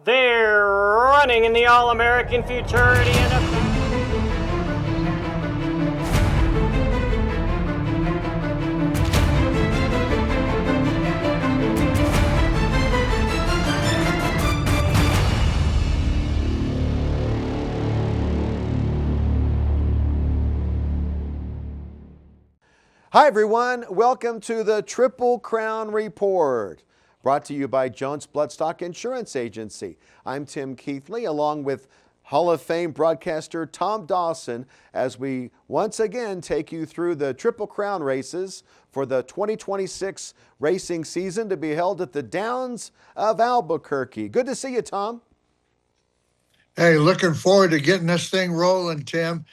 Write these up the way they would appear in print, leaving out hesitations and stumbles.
They're running in the All-American Futurity NFL. Hi everyone, welcome to the Triple Crown Report, brought to you by Jones Bloodstock Insurance Agency. I'm Tim Keithley, along with Hall of Fame broadcaster Tom Dawson, as we once again take you through the Triple Crown races for the 2026 racing season to be held at the Downs of Albuquerque. Good to see you, Tom. Hey, looking forward to getting this thing rolling, Tim.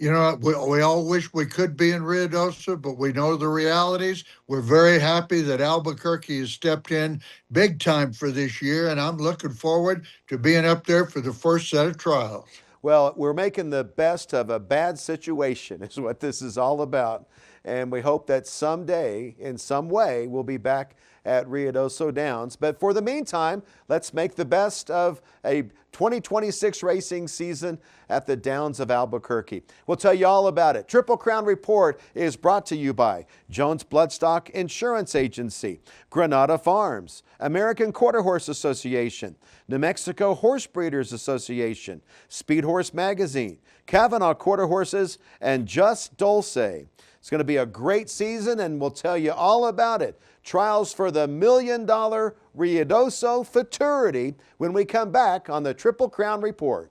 We all wish we could be in Ruidoso, but we know the realities. We're very happy that Albuquerque has stepped in big time for this year, and I'm looking forward to being up there for the first set of trials. Well, we're making the best of a bad situation is what this is all about. And we hope that someday, in some way, we'll be back at Ruidoso Downs. But for the meantime, let's make the best of a 2026 racing season at the Downs of Albuquerque. We'll tell you all about it. Triple Crown Report is brought to you by Jones Bloodstock Insurance Agency, Granada Farms, American Quarter Horse Association, New Mexico Horse Breeders Association, Speed Horse Magazine, Kavanaugh Quarter Horses, and Just Dulce. It's going to be a great season, and we'll tell you all about it. Trials for the $1 million Ruidoso Futurity when we come back on the Triple Crown Report.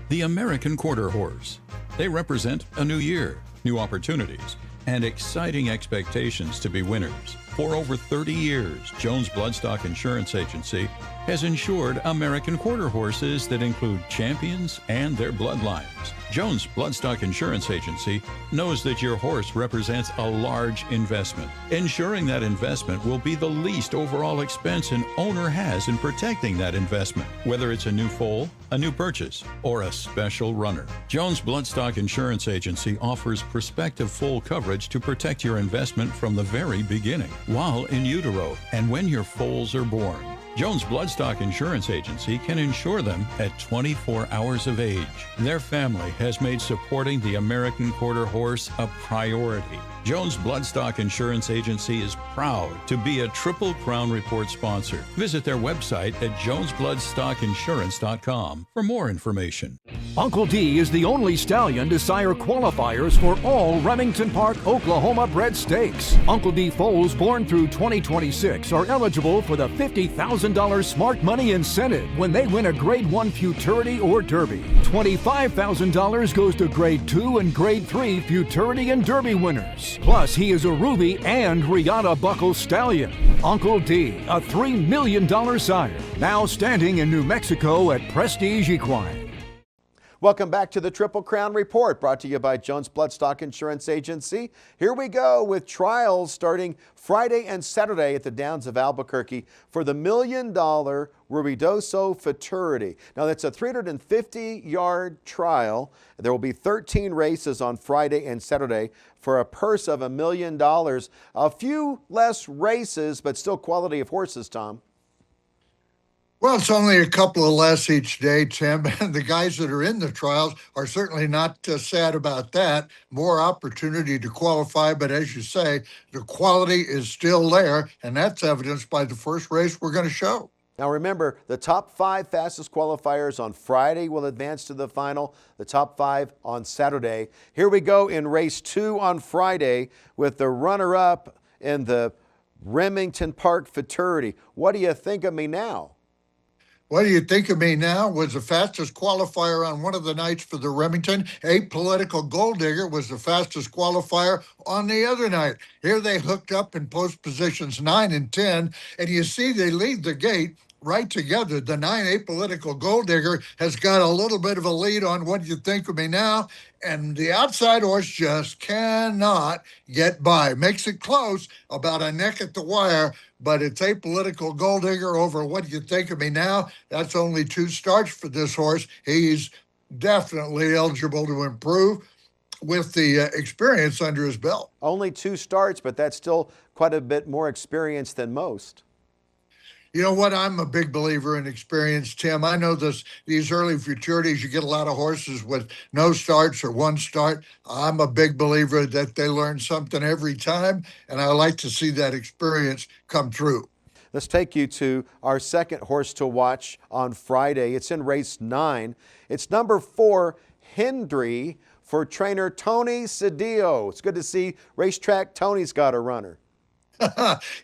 The American Quarter Horse. They represent a new year, new opportunities, and exciting expectations to be winners. For over 30 years, Jones Bloodstock Insurance Agency has insured American quarter horses that include champions and their bloodlines. Jones Bloodstock Insurance Agency knows that your horse represents a large investment. Ensuring that investment will be the least overall expense an owner has in protecting that investment, whether it's a new foal, a new purchase, or a special runner. Jones Bloodstock Insurance Agency offers prospective full coverage to protect your investment from the very beginning, while in utero and when your foals are born. Jones Bloodstock Insurance Agency can insure them at 24 hours of age. Their family has made supporting the American Quarter Horse a priority. Jones Bloodstock Insurance Agency is proud to be a Triple Crown Report sponsor. Visit their website at jonesbloodstockinsurance.com for more information. Uncle D is the only stallion to sire qualifiers for all Remington Park, Oklahoma bred stakes. Uncle D foals born through 2026 are eligible for the $50,000 smart money incentive when they win a Grade 1 Futurity or Derby. $25,000 goes to Grade 2 and Grade 3 Futurity and Derby winners. Plus, he is a Ruby and Riata Buckle stallion. Uncle D, a $3 million sire, now standing in New Mexico at Prestige Equine. Welcome back to the Triple Crown Report, brought to you by Jones Bloodstock Insurance Agency. Here we go with trials starting Friday and Saturday at the Downs of Albuquerque for the $1 million Ruidoso Futurity. Now, that's a 350-yard trial. There will be 13 races on Friday and Saturday for a purse of $1 million. A few less races, but still quality of horses, Tom. Well, it's only a couple of less each day, Tim, and the guys that are in the trials are certainly not sad about that. More opportunity to qualify, but as you say, the quality is still there, and that's evidenced by the first race we're going to show. Now remember, the top 5 fastest qualifiers on Friday will advance to the final, the top 5 on Saturday. Here we go in race 2 on Friday with the runner-up in the Remington Park Futurity. What do you think of me now? What do you think of me now? Was the fastest qualifier on one of the nights for the Remington. Apolitical Gold Digger was the fastest qualifier on the other night. Here they hooked up in post positions 9 and 10, and you see they lead the gate right together. The 9 Apolitical Gold Digger has got a little bit of a lead on What Do You Think of Me Now, and the outside horse just cannot get by. Makes it close, about a neck at the wire, but it's Apolitical Gold Digger over What Do You Think of Me Now. That's only 2 starts for this horse. He's definitely eligible to improve with the experience under his belt. Only 2 starts, but that's still quite a bit more experience than most. You know what? I'm a big believer in experience, Tim. I know these early futurities, you get a lot of horses with no starts or one start. I'm a big believer that they learn something every time, and I like to see that experience come true. Let's take you to our second horse to watch on Friday. It's in race 9. It's number 4, Hendry, for trainer Tony Cedillo. It's good to see Racetrack Tony's got a runner.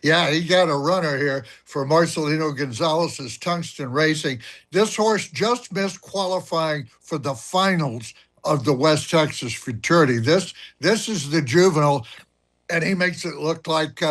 Yeah, he got a runner here for Marcelino Gonzalez's Tungsten Racing. This horse just missed qualifying for the finals of the West Texas Futurity. This is the juvenile, and he makes it look like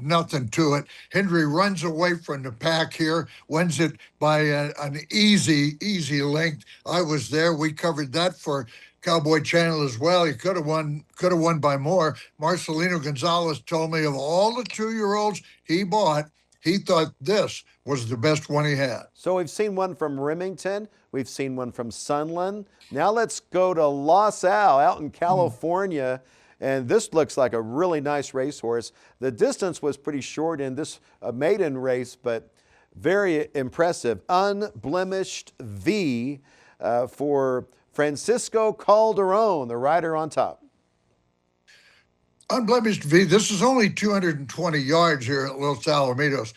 nothing to it. Hendry runs away from the pack here, wins it by an easy length. I was there. We covered that for Cowboy Channel as well. He could have won by more. Marcelino Gonzalez told me of all the 2-year-olds he bought, he thought this was the best one he had. So we've seen one from Remington. We've seen one from Sunland. Now let's go to Los Al out in California. And this looks like a really nice racehorse. The distance was pretty short in this maiden race, but very impressive. Unblemished V for Francisco Calderon, the rider on top. Unblemished V, this is only 220 yards here at Los Alamitos,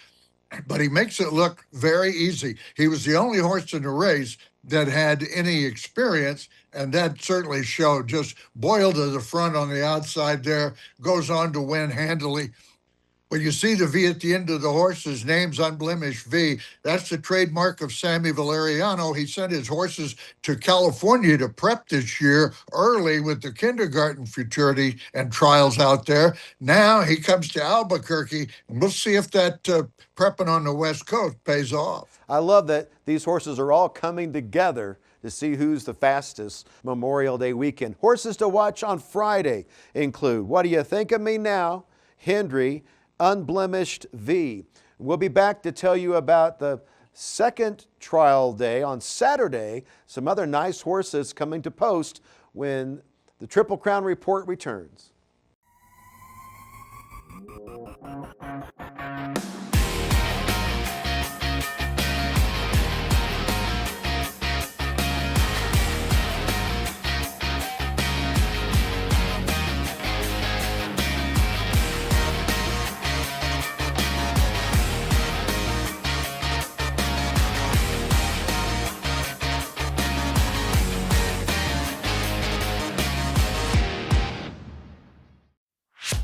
but he makes it look very easy. He was the only horse in the race that had any experience, and that certainly showed. Just boiled to the front on the outside there, goes on to win handily. When you see the V at the end of the horse's name's Unblemished V, that's the trademark of Sammy Valeriano. He sent his horses to California to prep this year early with the kindergarten futurity and trials out there. Now he comes to Albuquerque, and we'll see if that prepping on the West Coast pays off. I love that these horses are all coming together to see who's the fastest Memorial Day weekend. Horses to watch on Friday include What Do You Think of Me Now, Hendry, Unblemished V. We'll be back to tell you about the second trial day on Saturday. Some other nice horses coming to post when the Triple Crown Report returns.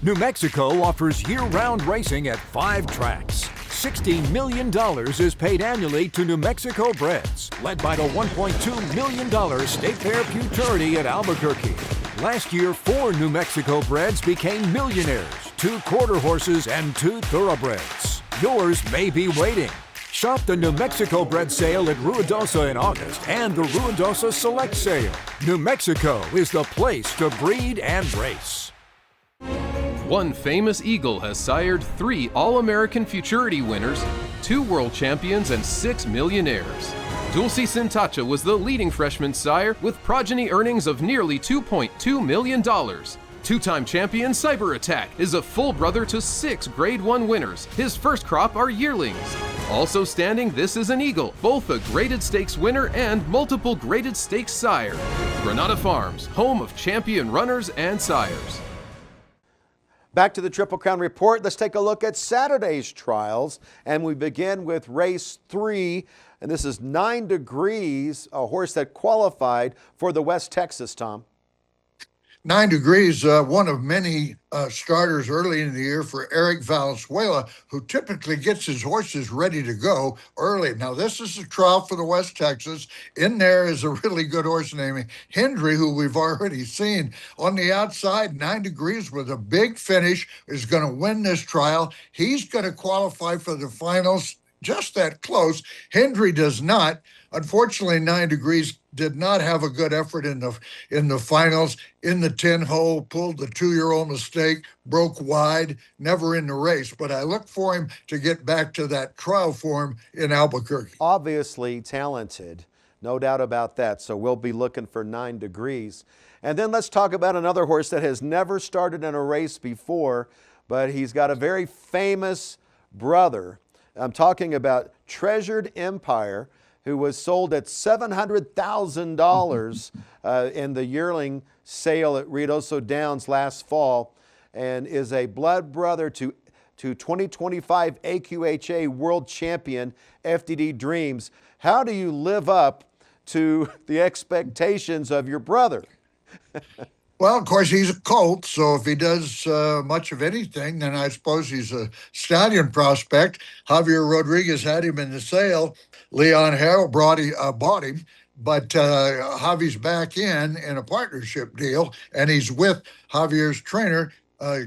New Mexico offers year-round racing at 5 tracks. $60 million is paid annually to New Mexico breds, led by the $1.2 million State Fair Futurity at Albuquerque. Last year, 4 New Mexico breds became millionaires, 2 quarter horses and 2 thoroughbreds. Yours may be waiting. Shop the New Mexico bred sale at Ruidoso in August and the Ruidoso Select Sale. New Mexico is the place to breed and race. One famous eagle has sired 3 All-American Futurity winners, 2 world champions, and 6 millionaires. Dulce Sintacha was the leading freshman sire with progeny earnings of nearly $2.2 million. 2-time champion Cyber Attack is a full brother to 6 Grade 1 winners. His first crop are yearlings. Also standing, This Is an Eagle, both a graded stakes winner and multiple graded stakes sire. Granada Farms, home of champion runners and sires. Back to the Triple Crown Report. Let's take a look at Saturday's trials. And we begin with race 3. And this is 9 Degrees, a horse that qualified for the West Texas, Tom. 9 Degrees, one of many starters early in the year for Eric Valenzuela, who typically gets his horses ready to go early. Now, this is a trial for the West Texas. In there is a really good horse named Hendry, who we've already seen. On the outside, 9 Degrees with a big finish is going to win this trial. He's going to qualify for the finals. Just that close. Hendry does not. Unfortunately, 9 Degrees did not have a good effort in the finals. In the 10-hole, pulled the 2-year-old mistake, broke wide, never in the race. But I look for him to get back to that trial form in Albuquerque. Obviously talented, no doubt about that. So we'll be looking for 9 Degrees. And then let's talk about another horse that has never started in a race before, but he's got a very famous brother. I'm talking about Treasured Empire, who was sold at $700,000 in the yearling sale at Ruidoso Downs last fall, and is a blood brother to 2025 AQHA World Champion FDD Dreams. How do you live up to the expectations of your brother? Well, of course, he's a colt, so if he does much of anything, then I suppose he's a stallion prospect. Javier Rodriguez had him in the sale. Leon Harrell bought him, but Javi's back in a partnership deal, and he's with Javier's trainer,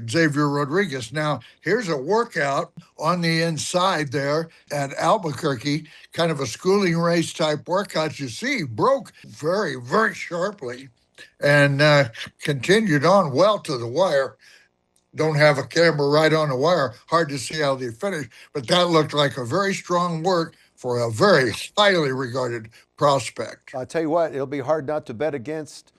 Xavier Rodriguez. Now, here's a workout on the inside there at Albuquerque, kind of a schooling race type workout. You see, he broke very, very sharply and continued on well to the wire. Don't have a camera right on the wire. Hard to see how they finished, but that looked like a very strong work for a very highly regarded prospect. I'll tell you what, it'll be hard not to bet against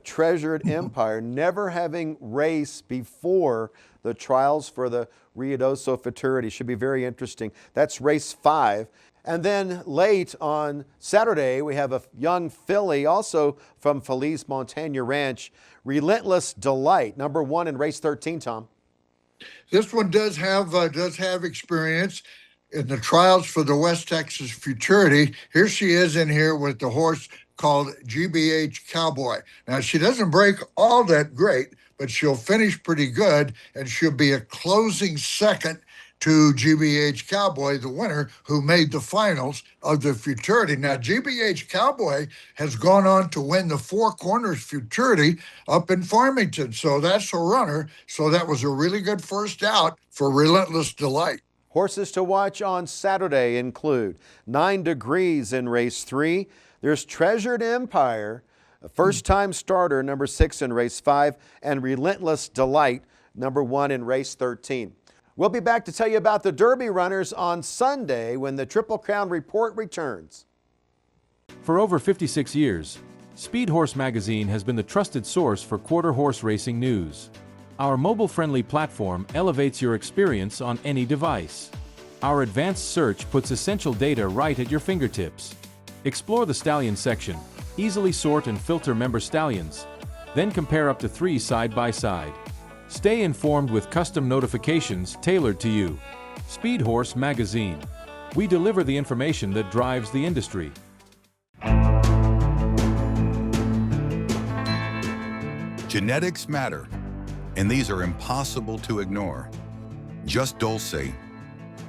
Treasured Empire, never having raced before the trials for the Ruidoso Futurity. Should be very interesting. That's race 5. And then late on Saturday, we have a young filly also from Feliz Montana Ranch, Relentless Delight, number 1 in race 13, Tom. This one does have experience in the trials for the West Texas Futurity. Here she is in here with the horse called GBH Cowboy. Now, she doesn't break all that great, but she'll finish pretty good, and she'll be a closing second to GBH Cowboy, the winner, who made the finals of the Futurity. Now, GBH Cowboy has gone on to win the Four Corners Futurity up in Farmington, so that's a runner. So that was a really good first out for Relentless Delight. Horses to watch on Saturday include 9 Degrees in race 3. There's Treasured Empire, a first-time starter, number 6 in race 5, and Relentless Delight, number 1 in race 13. We'll be back to tell you about the Derby runners on Sunday when the Triple Crown Report returns. For over 56 years, Speed Horse Magazine has been the trusted source for quarter horse racing news. Our mobile-friendly platform elevates your experience on any device. Our advanced search puts essential data right at your fingertips. Explore the stallion section, easily sort and filter member stallions, then compare up to 3 side by side. Stay informed with custom notifications tailored to you. Speed Horse Magazine. We deliver the information that drives the industry. Genetics matter, and these are impossible to ignore. Just Dulce,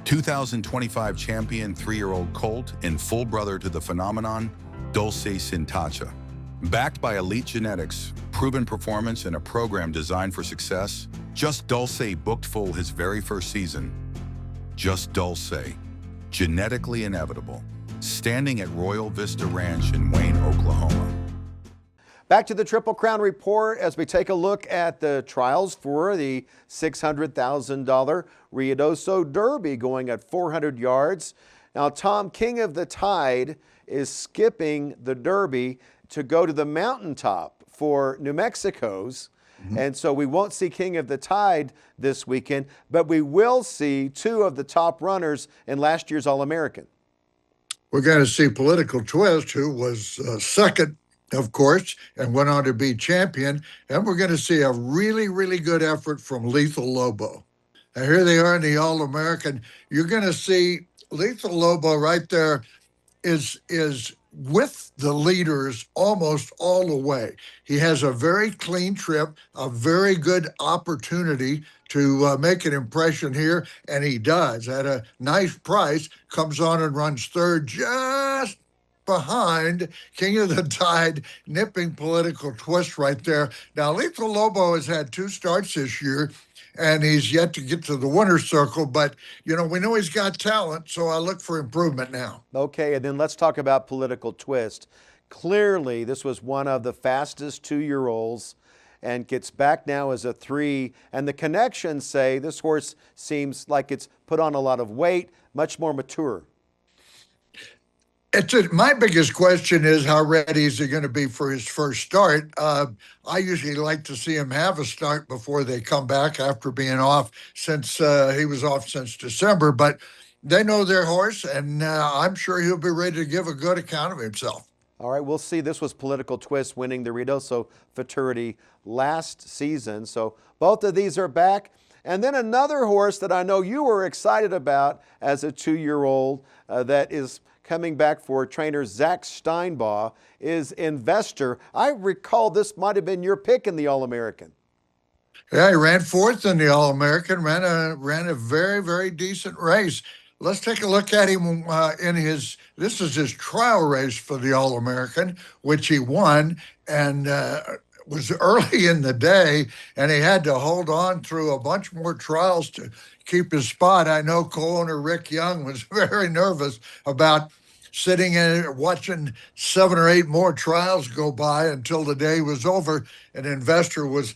2025 champion 3-year-old colt and full brother to the phenomenon, Dulce Sintacha. Backed by elite genetics, proven performance, and a program designed for success, Just Dulce booked full his very first season. Just Dulce, genetically inevitable, standing at Royal Vista Ranch in Wayne, Oklahoma. Back to the Triple Crown Report as we take a look at the trials for the $600,000 Ruidoso Derby going at 400 yards. Now, Tom, King of the Tide is skipping the Derby to go to the mountaintop for New Mexico's. And so we won't see King of the Tide this weekend, but we will see 2 of the top runners in last year's All-American. We're going to see Political Twist, who was second, of course, and went on to be champion. And we're going to see a really, really good effort from Lethal Lobo. Now, here they are in the All-American. You're going to see Lethal Lobo right there is with the leaders almost all the way. He has a very clean trip, a very good opportunity to make an impression here, and he does. At a nice price, comes on and runs third just behind King of the Tide, nipping Political Twist right there. Now, Lethal Lobo has had 2 starts this year, and he's yet to get to the winner's circle, but, you know, we know he's got talent, so I look for improvement now. Okay, and then let's talk about Political Twist. Clearly, this was one of the fastest 2-year-olds and gets back now as a 3, and the connections say this horse seems like it's put on a lot of weight, much more mature. My biggest question is how ready is he going to be for his first start? I usually like to see him have a start before they come back after being off since he was off since December. But they know their horse, and I'm sure he'll be ready to give a good account of himself. All right, we'll see. This was Political Twist winning the Ruidoso Futurity last season. So both of these are back. And then another horse that I know you were excited about as a 2-year-old that is coming back for trainer Zach Steinbaugh is Investor. I recall this might have been your pick in the All-American. Yeah, he ran fourth in the All-American, ran a very, very decent race. Let's take a look at him this is his trial race for the All-American, which he won, and was early in the day, and he had to hold on through a bunch more trials to keep his spot. I know co-owner Rick Young was very nervous about sitting in watching 7 or 8 more trials go by until the day was over. An Investor was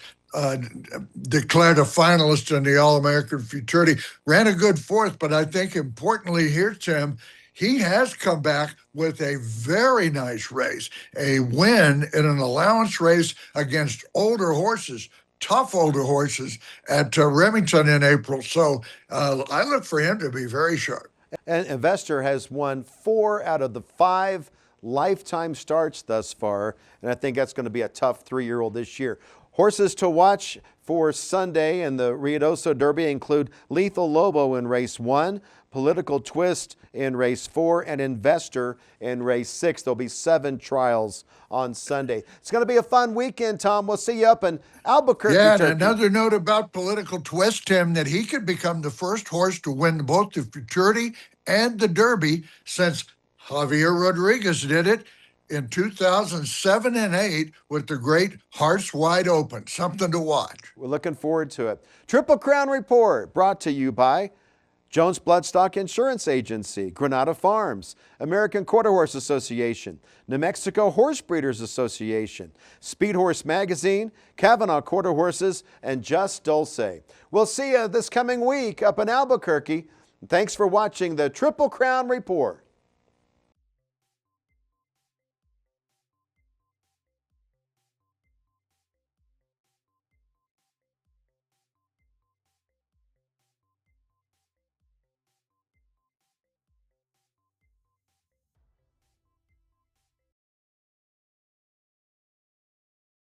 declared a finalist in the All-American Futurity. Ran a good fourth, but I think importantly here, Tim, he has come back with a very nice race, a win in an allowance race against older horses, tough older horses at Remington in April. So I look for him to be very sharp. And Investor has won 4 out of the 5 lifetime starts thus far, and I think that's going to be a tough 3-year-old this year. Horses to watch for Sunday in the Ruidoso Derby include Lethal Lobo in race 1, Political Twist in race 4, and Investor in race 6. There'll be 7 trials on Sunday. It's going to be a fun weekend, Tom. We'll see you up in Albuquerque. Yeah, and Turkey. another note about Political Twist, Tim, that he could become the first horse to win both the Futurity and the Derby since Javier Rodriguez did it in 2007 and 8 with the great Hearts Wide Open. Something to watch. We're looking forward to it. Triple Crown Report brought to you by Jones Bloodstock Insurance Agency, Granada Farms, American Quarter Horse Association, New Mexico Horse Breeders Association, Speed Horse Magazine, Kavanaugh Quarter Horses, and Just Dulce. We'll see you this coming week up in Albuquerque. Thanks for watching the Triple Crown Report.